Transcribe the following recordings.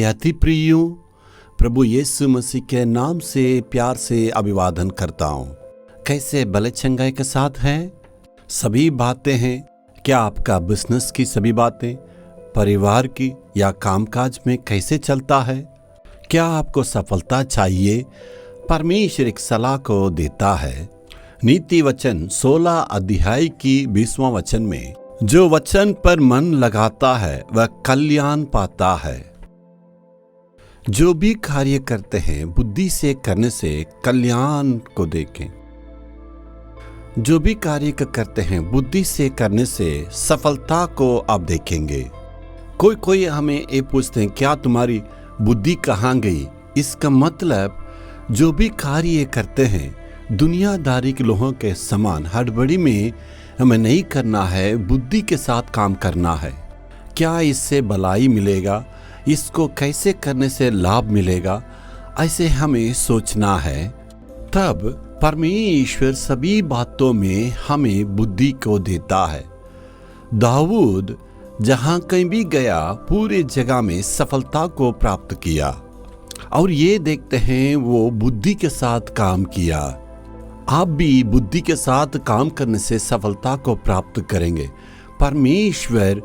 अति प्रियों, प्रभु यीशु मसीह के नाम से प्यार से अभिवादन करता हूँ। कैसे भले चंगाई के साथ हैं? सभी बातें हैं। क्या आपका बिजनेस की सभी बातें, परिवार की या कामकाज में कैसे चलता है? क्या आपको सफलता चाहिए? परमेश्वर एक सलाह को देता है। नीति वचन 16 अध्याय की 20वां वचन में, जो वचन पर मन लगाता है वह कल्याण पाता है। जो भी कार्य करते हैं बुद्धि से करने से कल्याण को देखें। जो भी कार्य करते हैं बुद्धि से करने से सफलता को आप देखेंगे। कोई हमें ये पूछते हैं, क्या तुम्हारी बुद्धि कहाँ गई? इसका मतलब जो भी कार्य करते हैं दुनियादारी के लोगों के समान हड़बड़ी में हमें नहीं करना है, बुद्धि के साथ काम करना है। क्या इससे भलाई मिलेगा? इसको कैसे करने से लाभ मिलेगा? ऐसे हमें सोचना है। तब परमेश्वर सभी बातों में हमें बुद्धि को देता है। दाऊद जहां कहीं भी गया पूरे जगह में सफलता को प्राप्त किया, और ये देखते हैं वो बुद्धि के साथ काम किया। आप भी बुद्धि के साथ काम करने से सफलता को प्राप्त करेंगे। परमेश्वर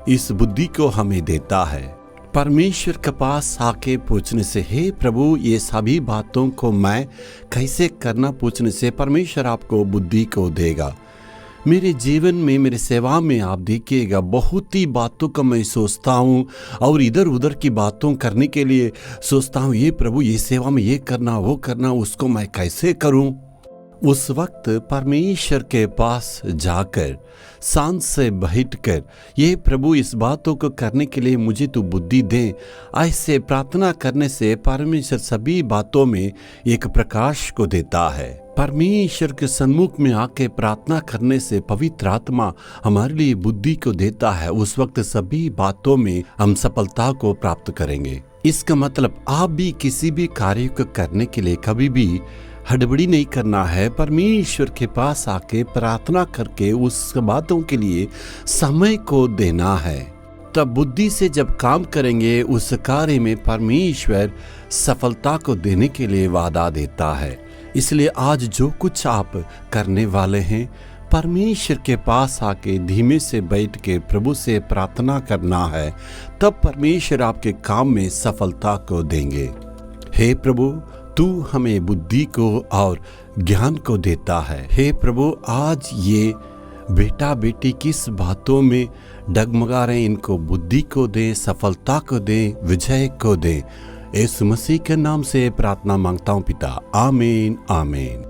इस बुद्धि को हमें देता है। परमेश्वर के पास आके पूछने से, हे प्रभु ये सभी बातों को मैं कैसे करना, पूछने से परमेश्वर आपको बुद्धि को देगा। मेरे जीवन में, मेरे सेवा में आप देखिएगा, बहुत ही बातों का मैं सोचता हूँ और इधर उधर की बातों करने के लिए सोचता हूँ, ये प्रभु ये सेवा में ये करना वो करना, उसको मैं कैसे करूँ? उस वक्त परमेश्वर के पास जाकर शांत से बैठकर, ये प्रभु इस बातों को करने के लिए मुझे तू बुद्धि दे, ऐसे प्रार्थना करने से परमेश्वर सभी बातों में एक प्रकाश को देता है। परमेश्वर के सन्मुख में आके प्रार्थना करने से पवित्र आत्मा हमारे लिए बुद्धि को देता है। उस वक्त सभी बातों में हम सफलता को प्राप्त करेंगे। इसका मतलब आप भी किसी भी कार्य को करने के लिए कभी भी हड़बड़ी नहीं करना है। परमेश्वर के पास आके प्रार्थना करके उस बातों के लिए समय को देना है। तब बुद्धि से जब काम करेंगे उस कार्य में परमेश्वर सफलता को देने के लिए वादा देता है। इसलिए आज जो कुछ आप करने वाले हैं, परमेश्वर के पास आके धीमे से बैठ के प्रभु से प्रार्थना करना है। तब परमेश्वर आपके काम में सफलता को देंगे। हे प्रभु, तू हमें बुद्धि को और ज्ञान को देता है। हे प्रभु, आज ये बेटा बेटी किस बातों में डगमगा रहे, इनको बुद्धि को दे, सफलता को दे, विजय को दे। यीशु मसीह के नाम से प्रार्थना मांगता हूँ पिता। आमीन आमीन।